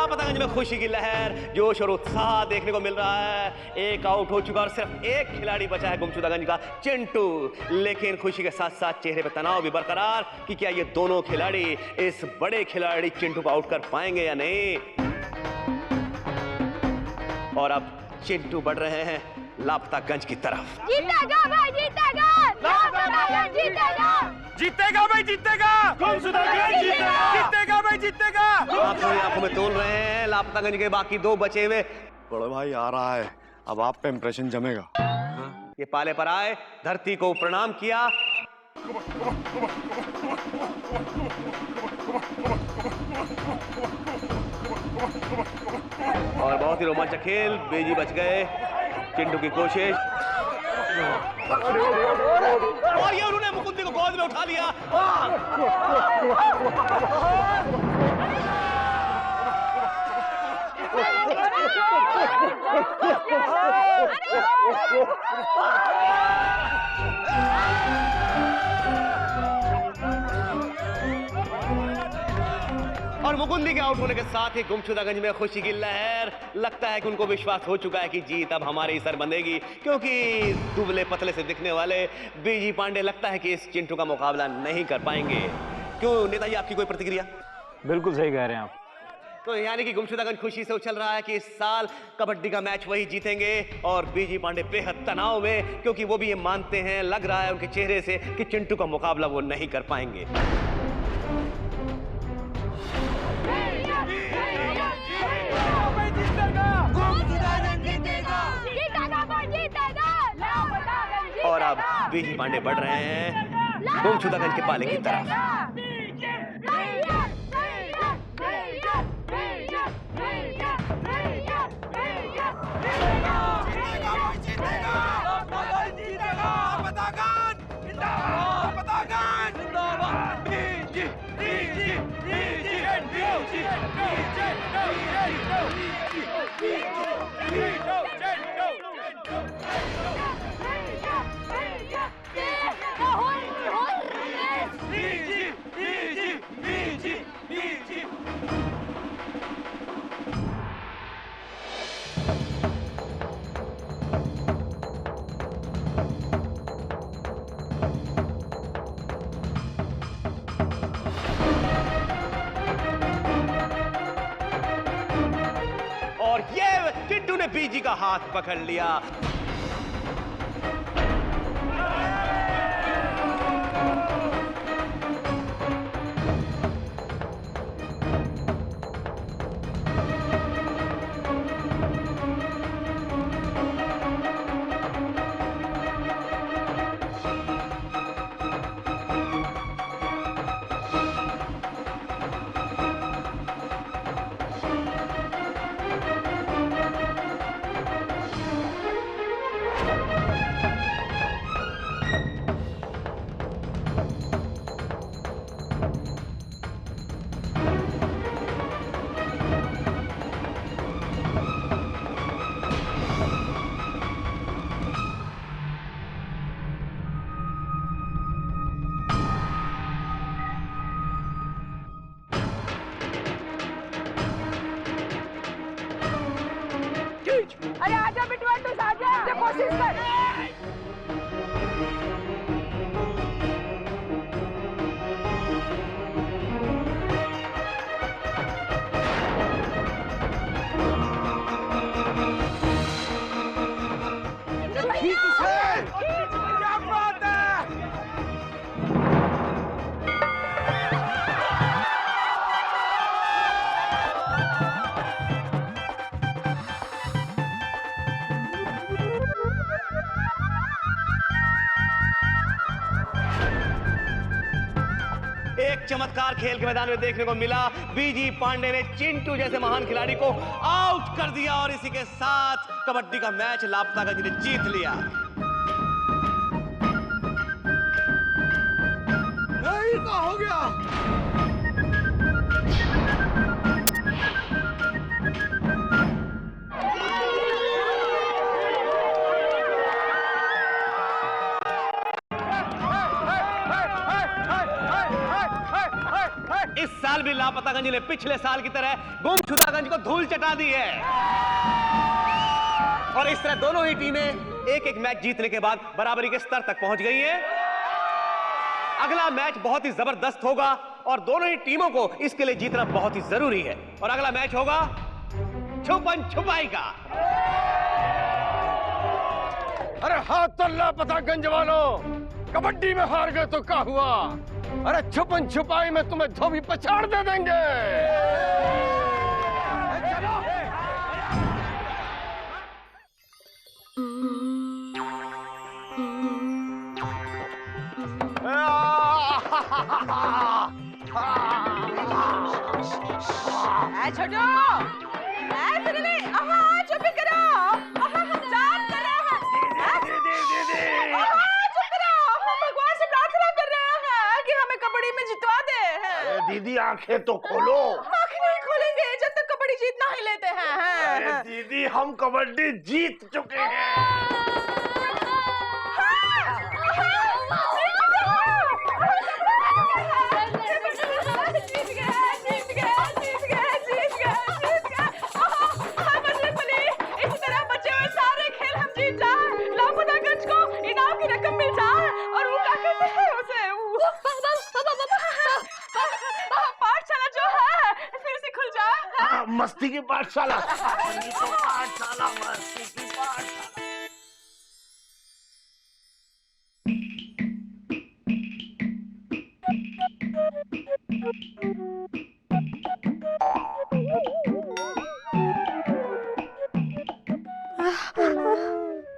लापतागंज में खुशी की लहर, जोश और उत्साह देखने को मिल रहा है। एक आउट हो चुका और सिर्फ एक खिलाड़ी बचा है गुमशुदागंज का, चिंटू। लेकिन खुशी के साथ साथ चेहरे पर तनाव भी बरकरार कि क्या ये दोनों खिलाड़ी इस बड़े खिलाड़ी चिंटू को आउट कर पाएंगे या नहीं। और अब चिंटू बढ़ रहे हैं लापतागंज की तरफ। जीतेगा भाई, जीतेगा लापतागंज जीतेगा, जीतेगा भाई, जीतेगा गुमशुदागंज जीतेगा, जीतेगा भाई, जीतेगा। आंखों ही आंखों में तोल रहे हैं लापतागंज के बाकी दो बचे हुए। बड़े भाई आ रहा है, अब आप पे इंप्रेशन जमेगा। ये पाले पर आए, धरती को प्रणाम किया। और बहुत ही रोमांचक खेल, बेजी बच गए। चिंटू की कोशिश, और ये उन्होंने मुकुंदी को गोद में उठा लिया। और मुकुंदी के आउट होने के साथ ही गुमशुदागंज में खुशी की लहर। लगता है कि उनको विश्वास हो चुका है कि जीत अब हमारे ही सर बंधेगी, क्योंकि दुबले पतले से दिखने वाले बीजी पांडे लगता है कि इस चिंटू का मुकाबला नहीं कर पाएंगे। क्यों नेताजी, आपकी कोई प्रतिक्रिया? बिल्कुल सही कह रहे हैं आप। तो यानी कि गुमशुदागंज खुशी से उछल रहा है कि इस साल कबड्डी का मैच वही जीतेंगे, और बीजी पांडे बेहद तनाव में, क्योंकि वो भी ये मानते हैं, लग रहा है उनके चेहरे से कि चिंटू का मुकाबला वो नहीं कर पाएंगे। और अब बीजी पांडे बढ़ रहे हैं गुमशुदागंज के पाले की तरफ। और ये चिंटू ने बीजी का हाथ पकड़ लिया। अरे आजा बिटवा, तू आजा, कोशिश कर। क्या बात है? एक चमत्कार खेल के मैदान में देखने को मिला। बीजी पांडे ने चिंटू जैसे महान खिलाड़ी को आउट कर दिया, और इसी के साथ कबड्डी का मैच लापतागंज ने जीत लिया। क्या हो गया? इस साल भी लापतागंज ने पिछले साल की तरह गुमशुदागंज को धूल चटा दी है। और इस तरह दोनों ही टीमें एक एक मैच जीतने के बाद बराबरी के स्तर तक पहुंच गई हैं। अगला मैच बहुत ही जबरदस्त होगा और दोनों ही टीमों को इसके लिए जीतना बहुत ही जरूरी है। और अगला मैच होगा छुपन छुपाई का। अरे हाथ तो लापतागंज वालों, कबड्डी में हार गए तो क्या हुआ? अरे छुपन छुपाई में तुम्हें धोबी पछाड़ दे देंगे। चलो। छोटो, चुप करो, जान कर रहे हैं। चुप करो, हम भगवान से प्रार्थना कर रहे हैं कि हमें कबड्डी में जितवा दे। दीदी आंखें तो खोलो। आंखें नहीं खोलेंगे जब तक कबड्डी जीतना ही लेते हैं। अरे दीदी हम कबड्डी जीत चुके हैं। मस्ती की पाठशाला, मस्ती की पाठशाला।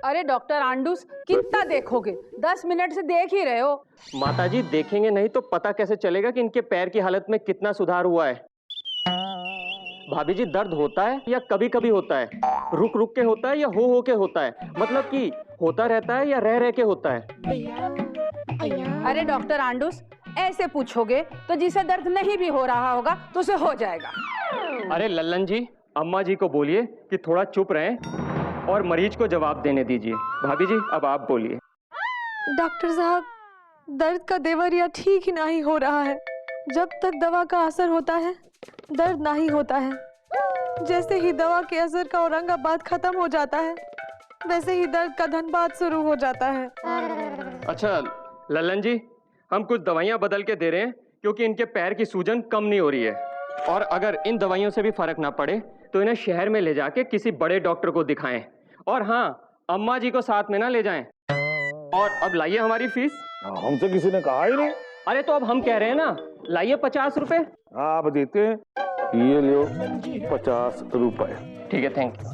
अरे डॉक्टर आंडूस, कितना देखोगे? 10 मिनट से देख ही रहे हो। माताजी देखेंगे नहीं तो पता कैसे चलेगा कि इनके पैर की हालत में कितना सुधार हुआ है? भाभी जी दर्द होता है या कभी कभी होता है? रुक रुक के होता है या हो के होता है? मतलब कि होता रहता है या रह रह के होता है? अरे डॉक्टर आंडूस, ऐसे पूछोगे तो जिसे दर्द नहीं भी हो रहा होगा तो उसे हो जाएगा। अरे लल्लन जी, अम्मा जी को बोलिए कि थोड़ा चुप रहें और मरीज को जवाब देने दीजिए। भाभी जी अब आप बोलिए। डॉक्टर साहब, दर्द का देवरिया ठीक ही नहीं हो रहा है। जब तक दवा का असर होता है दर्द नहीं होता है। जैसे ही दवा के असर का औरंगाबाद खत्म हो जाता है वैसे ही दर्द का धनबाद शुरू हो जाता है। अच्छा लल्लन जी, हम कुछ दवाइयाँ बदल के दे रहे हैं क्योंकि इनके पैर की सूजन कम नहीं हो रही है। और अगर इन दवाइयों से भी फर्क ना पड़े तो इन्हें शहर में ले जाके किसी बड़े डॉक्टर को दिखाएं। और हाँ, अम्मा जी को साथ में ना ले जाएं। और अब लाइए हमारी फीस। हमसे किसी ने कहा ही नहीं। अरे तो अब हम कह रहे हैं ना, लाइए 50 रुपए। आप देते हैं, ये लो 50 रुपए। ठीक है, थैंक यू।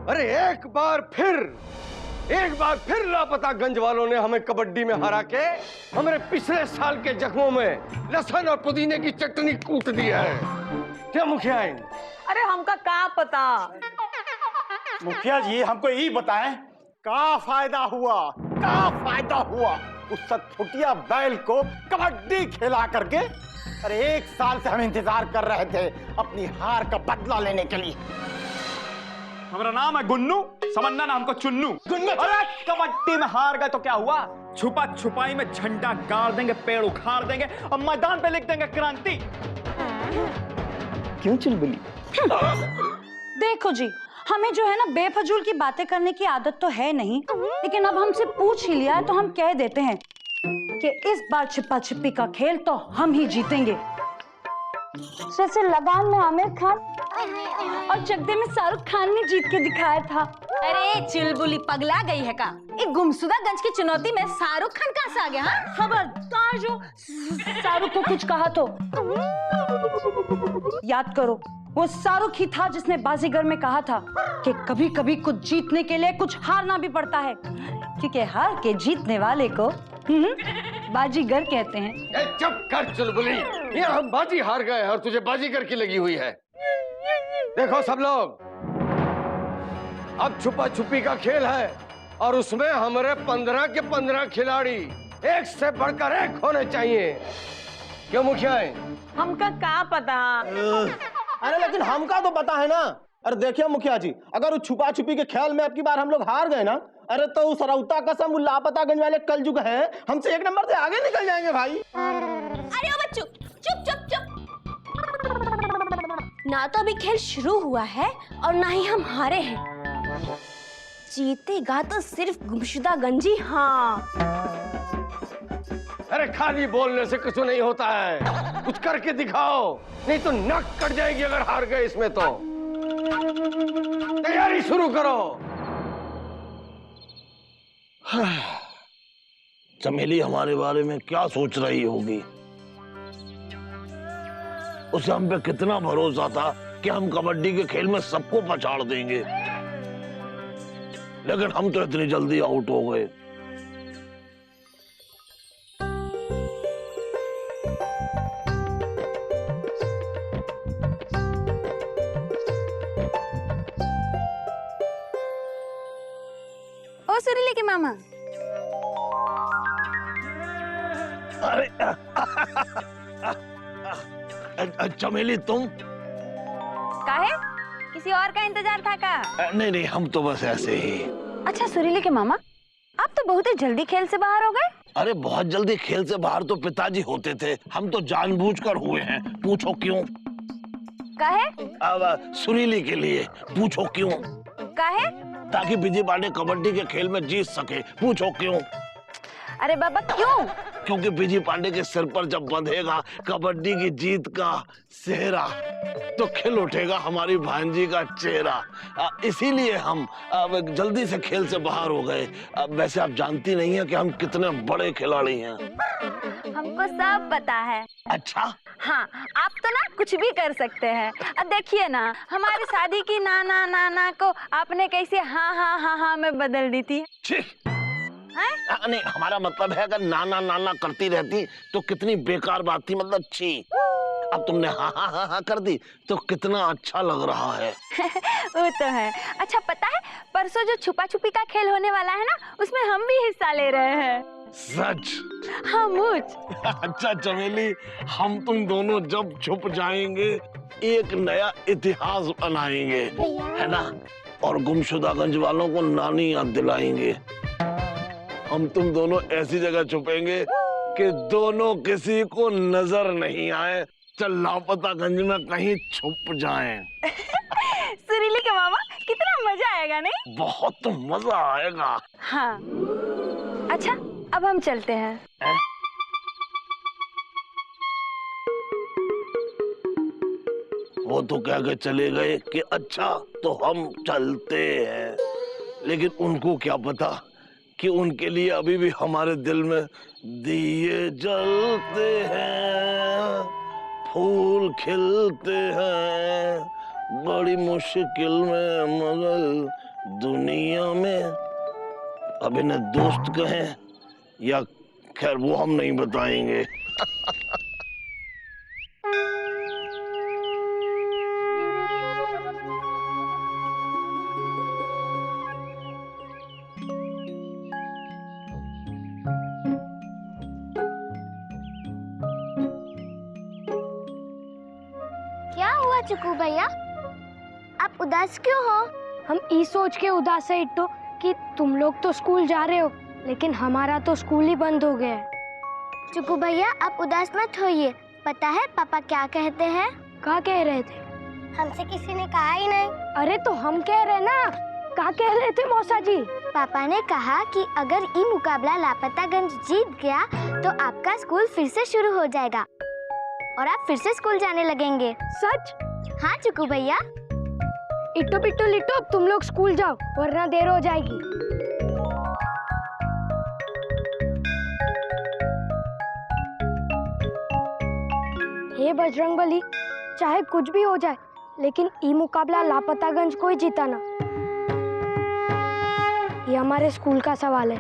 अरे एक बार फिर लापतागंज वालों ने हमें कबड्डी में हरा के हमारे पिछले साल के जख्मों में लहसुन और पुदीने की चटनी कूट दी है। क्या मुखिया? अरे हमका क्या पता? मुखिया जी हमको यही बताएं, क्या फायदा हुआ उस सतफुटिया बैल को कबड्डी खिला करके? अरे 1 साल से हम इंतजार कर रहे थे अपनी हार का बदला लेने के लिए। हमारा नाम है गुन्नू, समझना ना हमको चुन्नू। अरे कबड्डी में हार गए तो क्या हुआ? छुपा छुपाई में झंडा गाड़ देंगे, पेड़ उखाड़ देंगे और मैदान पे लिख देंगे क्रांति। क्यों चुलबुली? देखो जी, हमें जो है ना बेफजूल की बातें करने की आदत तो है नहीं, लेकिन अब हमसे पूछ ही लिया है तो हम कह देते हैं कि इस बार छिपा छिपी का खेल तो हम ही जीतेंगे। जैसे लगान में आमिर खान और चकदे में शाहरुख खान ने जीत के दिखाया था। अरे चुलबुली पगला गई है का? एक गुमशुदागंज की चुनौती में शाहरुख खान कहाँ से आ गया? हाँ? खबरदार जो शाहरुख को कुछ कहा तो याद करो, वो शाहरुख ही था जिसने बाजीगर में कहा था कि कभी कभी कुछ जीतने के लिए कुछ हारना भी पड़ता है, क्योंकि हार के जीतने वाले को बाजीगर कहते हैं। चुप कर चुलबुली, ये हम बाजी हार गए और तुझे बाजीगर की लगी हुई है। देखो सब लोग, अब छुपा छुपी का खेल है और उसमें हमारे 15 के 15 खिलाड़ी एक से बढ़कर एक होने चाहिए। क्यों मुखिया? हमका क्या पता? अरे लेकिन हमका तो पता है ना अरे देखिए मुखिया जी, अगर उस छुपा छुपी के खेल में अब की बार हम लोग हार गए ना, अरे तो उस रौता कसम लापतागंज वाले कलयुग हैं, हमसे 1 नंबर से आगे निकल जाएंगे भाई। अरे ओ बच्चों, चुप चुप चुप। ना तो अभी खेल शुरू हुआ है और ना ही हम हारे हैं। जीतेगा तो सिर्फ गुमशुदा गंजी। हाँ अरे खाली बोलने से कुछ नहीं होता है, कुछ करके दिखाओ, नहीं तो नाक कट जाएगी अगर हार गए इसमें तो। तैयारी शुरू करो। चमेली हमारे बारे में क्या सोच रही होगी? उसे हम पे कितना भरोसा था कि हम कबड्डी के खेल में सबको पछाड़ देंगे, लेकिन हम तो इतनी जल्दी आउट हो गए। ओ सुरीले के मामा। अरे चमेली तुम? काहे? किसी और का इंतजार था का? नहीं नहीं, हम तो बस ऐसे ही। अच्छा सुरीले के मामा, आप तो बहुत ही जल्दी खेल से बाहर हो गए। अरे बहुत जल्दी खेल से बाहर तो पिताजी होते थे, हम तो जानबूझकर हुए हैं। पूछो क्यों? काहे? अब सुरीली के लिए। पूछो क्यों? काहे? ताकि विजय पांडे कबड्डी के खेल में जीत सके। पूछो क्यों? अरे बाबा क्यों? क्योंकि विजय पांडे के सिर पर जब बंधेगा कबड्डी की जीत का सेहरा, तो खिल उठेगा हमारी भांजी का चेहरा। इसीलिए हम जल्दी से खेल से बाहर हो गए। वैसे आप जानती नहीं है कि हम कितने बड़े खिलाड़ी हैं। हमको सब पता है। अच्छा? हाँ, आप तो ना कुछ भी कर सकते हैं। अब देखिए ना, हमारी शादी की नाना नाना को आपने कैसे हाँ हाँ हाँ हाँ में बदल दी थी। नहीं, हमारा मतलब है अगर नाना नाना करती रहती तो कितनी बेकार बात थी, मतलब छी। अब तुमने हाँ हाँ हाँ हाँ कर दी तो कितना अच्छा लग रहा है। वो तो है। अच्छा पता है, परसों जो छुपा छुपी का खेल होने वाला है ना, उसमें हम भी हिस्सा ले रहे हैं। सच? हाँ मुझ। अच्छा चमेली, हम तुम दोनों जब छुप जाएंगे एक नया इतिहास बनाएंगे, है ना? और गुमशुदागंज वालों को नानी याद दिलाएंगे। हम तुम दोनों ऐसी जगह छुपेंगे कि दोनों किसी को नजर नहीं आए। चल लापतागंज में कहीं छुप जाएं। सुरीली के मामा, कितना मजा आएगा नहीं? बहुत मजा आएगा। हाँ। अच्छा अब हम चलते हैं। वो तो कह के चले गए कि अच्छा तो हम चलते हैं, लेकिन उनको क्या पता कि उनके लिए अभी भी हमारे दिल में दिए जलते हैं, फूल खिलते हैं, बड़ी मुश्किल में मगर दुनिया में। अब इन्हें दोस्त कहें या खैर वो हम नहीं बताएंगे। क्या हुआ चिकू भैया, आप उदास क्यों हो? हम ई सोच के उदास है इट्टो कि तुम लोग तो स्कूल जा रहे हो, लेकिन हमारा तो स्कूल ही बंद हो गया है। चिकू भैया आप उदास मत होइए, पता है पापा क्या कहते हैं? क्या कह रहे थे? हमसे किसी ने कहा ही नहीं। अरे तो हम कह रहे ना, क्या कह रहे थे मौसा जी? पापा ने कहा कि अगर ये मुकाबला लापतागंज जीत गया तो आपका स्कूल फिर से शुरू हो जाएगा और आप फिर से स्कूल जाने लगेंगे। सच? हाँ चिकू भैया। इट्टो पिट्टो लिट्टो, अब तुम लोग स्कूल जाओ वरना देर हो जाएगी। हे बजरंगबली, चाहे कुछ भी हो जाए लेकिन ये मुकाबला लापतागंज को ही जीताना, ये हमारे स्कूल का सवाल है।